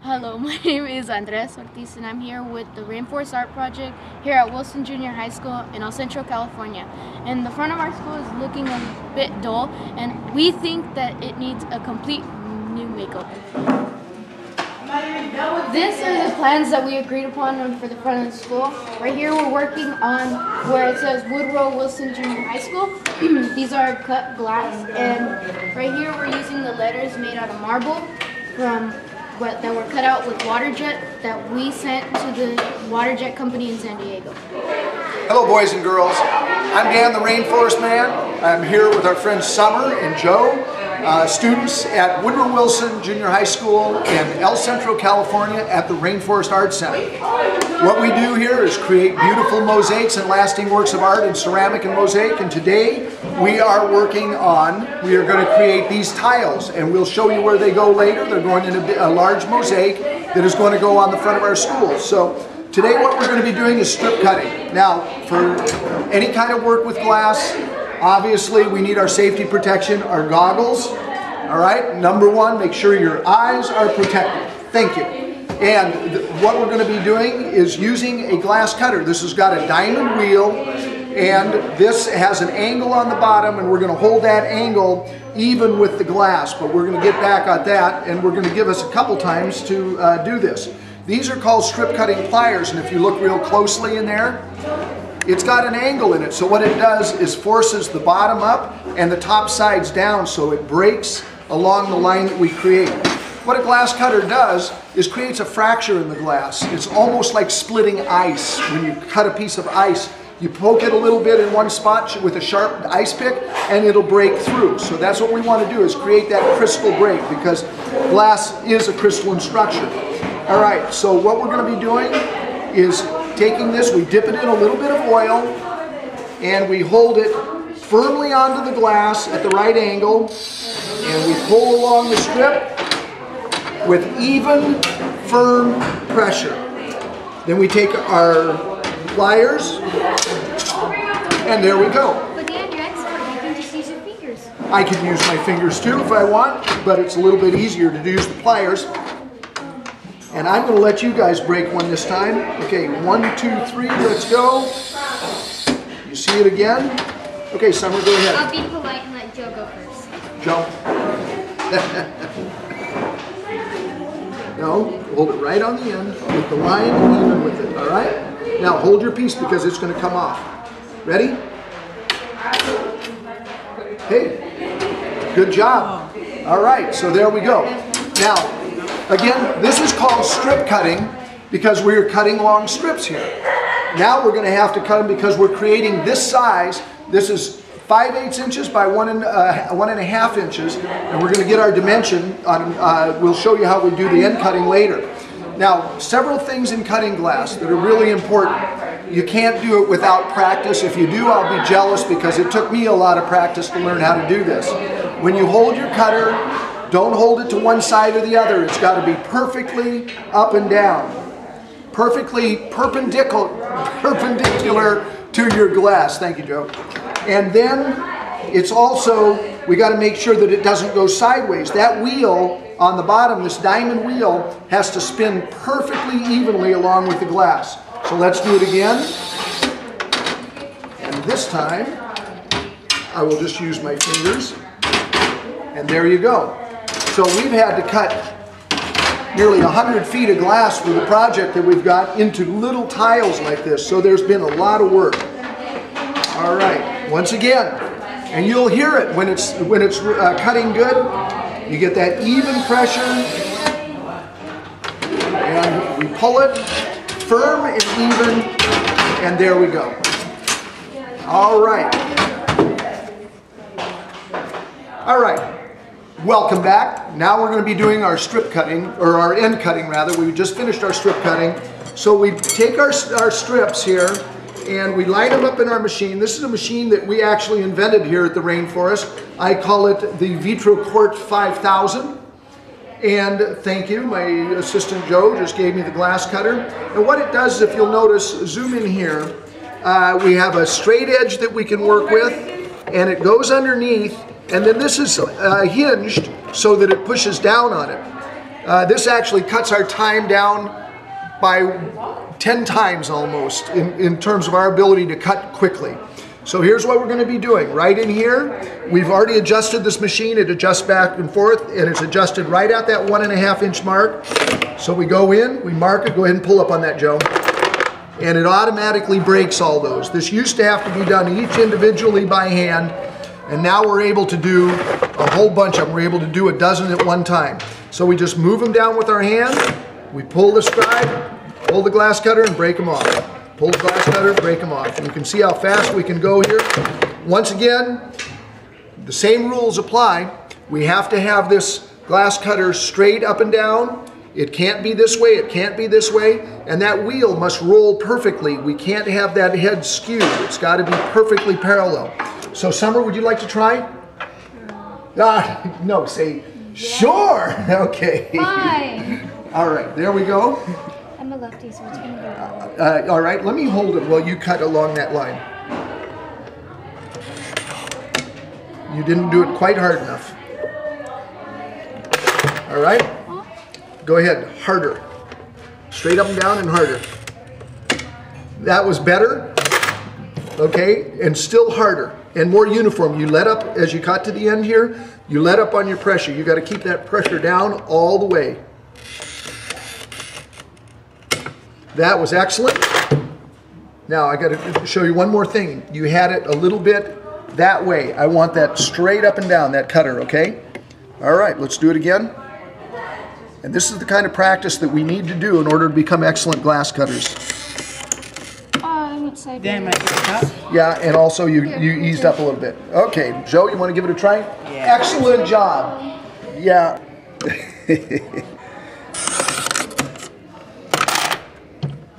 Hello, my name is Andres Ortiz and I'm here with the Rainforest Art Project here at Wilson Junior High School in El Centro, California. And the front of our school is looking a bit dull and we think that it needs a complete new makeover. These are the plans that we agreed upon for the front of the school. Right here we're working on where it says Woodrow Wilson Junior High School. These are cut glass, and right here we're using the letters made out of marble that were cut out with water jet that we sent to the water jet company in San Diego. Hello boys and girls, I'm Dan the Rainforest Man. I'm here with our friends Summer and Joe, students at Woodrow Wilson Junior High School in El Centro, California at the Rainforest Art Center. What we do here is create beautiful mosaics and lasting works of art in ceramic and mosaic, and today we are going to create these tiles, and we'll show you where they go later. They're going in a large mosaic that is going to go on the front of our school. So today what we're going to be doing is strip cutting. Now, for any kind of work with glass, obviously we need our safety protection, our goggles. All right, number one, make sure your eyes are protected. Thank you. And what we're going to be doing is using a glass cutter. This has got a diamond wheel, and this has an angle on the bottom, and we're going to hold that angle even with the glass, but we're going to get back at that, and we're going to give us a couple times to do this. These are called strip cutting pliers, and if you look real closely in there, it's got an angle in it. So what it does is forces the bottom up and the top sides down, so it breaks along the line that we create. What a glass cutter does is creates a fracture in the glass. It's almost like splitting ice. When you cut a piece of ice, you poke it a little bit in one spot with a sharp ice pick and it'll break through. So that's what we want to do, is create that crystal break, because glass is a crystalline structure. All right, so what we're going to be doing is taking this, we dip it in a little bit of oil and we hold it firmly onto the glass at the right angle, and we pull along the strip with even, firm pressure. Then we take our pliers, and there we go. But Dan, you're expert. You can just use your fingers. I can use my fingers too if I want, but it's a little bit easier to use the pliers. And I'm going to let you guys break one this time. Okay, 1, 2, 3, let's go. You see it again? Okay, Summer, go ahead. I'll be polite and let Joe go first. Joe. No, hold it right on the end with the line even with it, all right? Now hold your piece because it's going to come off. Ready? Hey, good job. All right, so there we go. Now, again, this is called strip cutting because we're cutting long strips here. Now we're going to have to cut them because we're creating this size. This is 5/8 inches by 1.5 inches, and we're going to get our dimension on. We'll show you how we do the end cutting later. Now, several things in cutting glass that are really important. You can't do it without practice. If you do, I'll be jealous because it took me a lot of practice to learn how to do this. When you hold your cutter, don't hold it to one side or the other. It's got to be perfectly up and down, perfectly perpendicular to your glass. Thank you, Joe. And then it's also, we got to make sure that it doesn't go sideways. That wheel on the bottom, this diamond wheel, has to spin perfectly evenly along with the glass. So let's do it again. And this time, I will just use my fingers. And there you go. So we've had to cut nearly 100 feet of glass for the project that we've got into little tiles like this. So there's been a lot of work. All right, once again, and you'll hear it when it's cutting good. You get that even pressure, and we pull it firm and even, and there we go. All right. All right. Welcome back. Now we're going to be doing our strip cutting, or our end cutting rather. We just finished our strip cutting. So we take our strips here and we line them up in our machine. This is a machine that we actually invented here at the Rainforest. I call it the VitroQuart 5000. And thank you, my assistant Joe just gave me the glass cutter. And what it does is, if you'll notice, zoom in here, we have a straight edge that we can work with, and it goes underneath. And then this is hinged so that it pushes down on it. This actually cuts our time down by 10 times almost in terms of our ability to cut quickly. So here's what we're going to be doing. Right in here, we've already adjusted this machine. It adjusts back and forth, and it's adjusted right at that 1.5 inch mark. So we go in, we mark it. Go ahead and pull up on that, Joe. And it automatically breaks all those. This used to have to be done each individually by hand, and now we're able to do a whole bunch of them. We're able to do a dozen at one time. So we just move them down with our hand, we pull the scribe, pull the glass cutter, and break them off. Pull the glass cutter, break them off. And you can see how fast we can go here. Once again, the same rules apply. We have to have this glass cutter straight up and down. It can't be this way, it can't be this way, and that wheel must roll perfectly. We can't have that head skewed. It's got to be perfectly parallel. So Summer, would you like to try? No, say, sure. Okay. Fine. All right, there we go. I'm a lefty, so it's going to go. All right, let me hold it while you cut along that line. You didn't do it quite hard enough. All right, go ahead, harder. Straight up and down and harder. That was better, okay, and still harder and more uniform. You let up as you cut to the end here, you let up on your pressure. You got to keep that pressure down all the way. That was excellent. Now I got to show you one more thing. You had it a little bit that way. I want that straight up and down, that cutter, okay? All right, let's do it again. And this is the kind of practice that we need to do in order to become excellent glass cutters. I'm excited. Then might get a cup. Yeah, and also you eased up a little bit. Okay, Joe, you want to give it a try? Yeah. Excellent job. Yeah.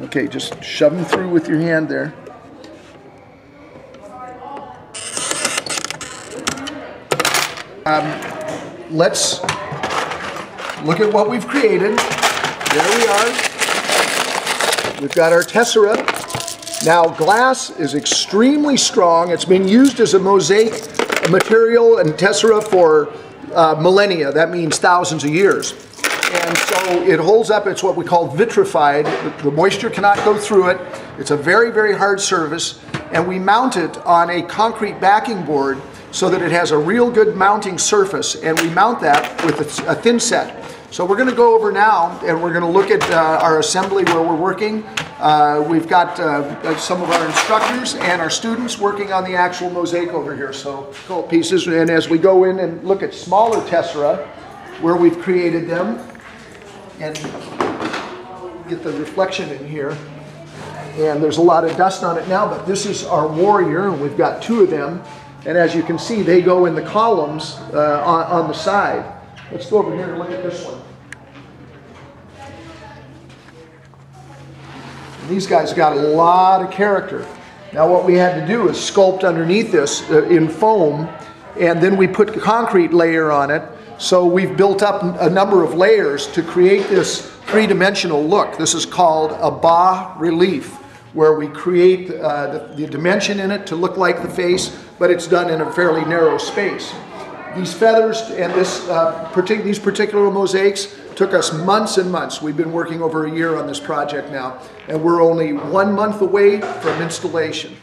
Okay, just shove them through with your hand there. Let's look at what we've created. There we are. We've got our tessera. Now, glass is extremely strong. It's been used as a mosaic material and tessera for millennia. That means thousands of years. And so it holds up. It's what we call vitrified. The moisture cannot go through it. It's a very, very hard surface. And we mount it on a concrete backing board so that it has a real good mounting surface. And we mount that with a thin set. So we're going to go over now and we're going to look at our assembly where we're working. We've got some of our instructors and our students working on the actual mosaic over here. So a couple pieces. And as we go in and look at smaller tessera where we've created them, and get the reflection in here. And there's a lot of dust on it now, but this is our warrior, and we've got two of them. And as you can see, they go in the columns on the side. Let's go over here and look at this one. And these guys got a lot of character. Now what we had to do is sculpt underneath this in foam, and then we put a concrete layer on it. So we've built up a number of layers to create this three-dimensional look. This is called a bas relief, where we create the dimension in it to look like the face, but it's done in a fairly narrow space. These feathers and these particular mosaics took us months and months. We've been working over a year on this project now, and we're only 1 month away from installation.